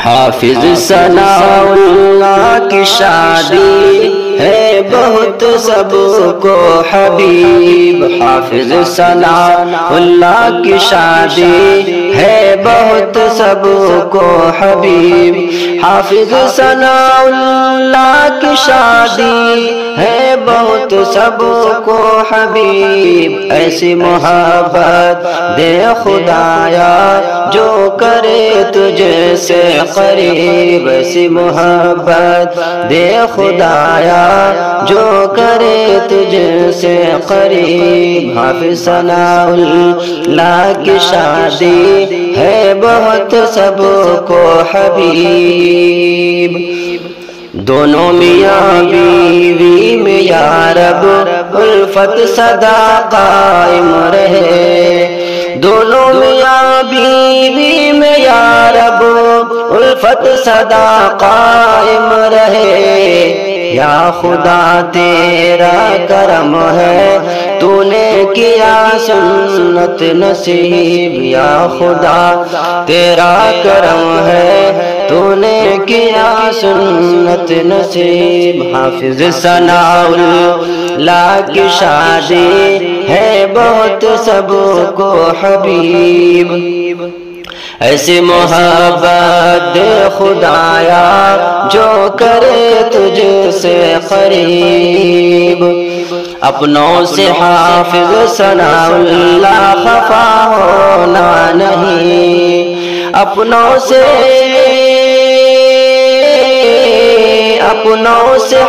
حافظ ثناء اللہ کی شادی ہے بہت سب کو حبیب، حافظ ثناء اللہ کی شادی ہے بہت سب کو حبیب، حافظ ثناء اللہ کی شادی ہے بہت سب کو حبیب، ایسی محبت دے خدایا جو کرے تجھ سے قریب، ایسی محبت دے خدایا جو کرے تجھ سے قریب، حافظ ثناء اللہ کی شادی ہے بہت سب کو حبیب، دونوں میاں بیوی میں یا رب الفت سدا قائم رہے، دونوں میاں بیوی میں یا رب الفت سدا قائم رہے، یا خدا تیرا کرم ہے تو نے کیا سنت نصیب، یا خدا تیرا کرم ہے تو نے کیا سنت نصیب، حافظ ثناء اللہ کی شادی ہے بہت سب کو حبیب، ایسی محبت دے خدایا جو کرے تجھ سے قریب، اپنوں سے حافظ ثناء اللہ خفا ہونا نہیں، اپنوں سے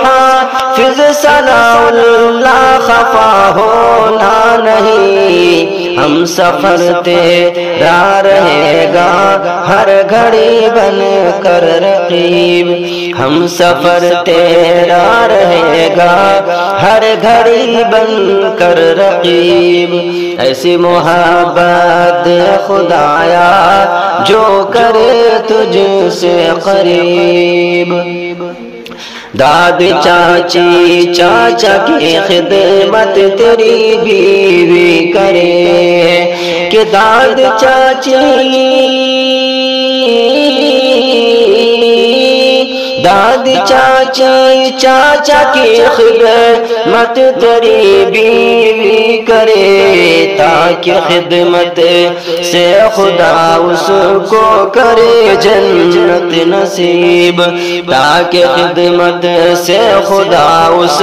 حافظ ثناء اللہ خفا ہونا نہیں، ہم سفر تیرا رہے گا ہر گھڑی بن کر رقیب، ہم سفر تیرا رہے گا ہر گھڑی بن کر رقیب، ایسی محبت خدایا جو کرے تجھ سے قریب، داد چاچی چاچا کی خدمت تیری بیوی کرے، کہ داد چاچی چاچا کی خدمت تیری بیوی کرے، تاکہ خدمت سے خدا اس کو کرے جنت نصیب، تاکہ خدمت سے خدا اس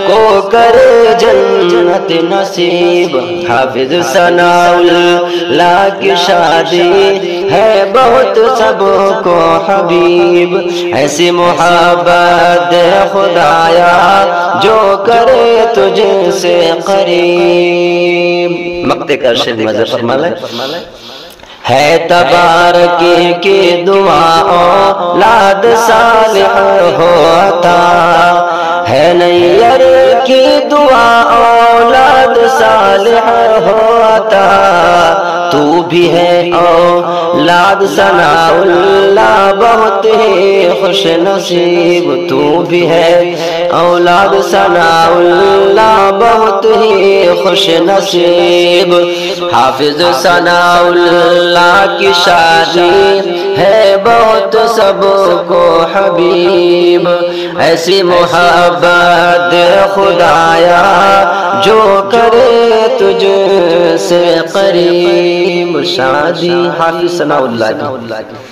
کو کرے جنت نصیب، حافظ ثناء اللہ کی شادی ہے بہت سب کو حبیب، ایسی محبت دے خدایا جو کرے تجھ سے قریب، مقتے کا شد مزہ فرما لے، ہے تبارکی کی دعا اولاد صالح ہوتا، ہے نیر کی دعا اولاد صالح ہوتا، تو بھی ہے اولاد ثناء اللہ بہت ہی خوش نصیب، تو بھی ہے اولاد ثناء اللہ بہت ہی خوش نصیب، حافظ ثناء اللہ کی شادی ہے بہت سب کو حبیب، ایسی محبت دے خدایا جو کرے تجھ سے قریب، شادی حافظ ثناء اللہ کی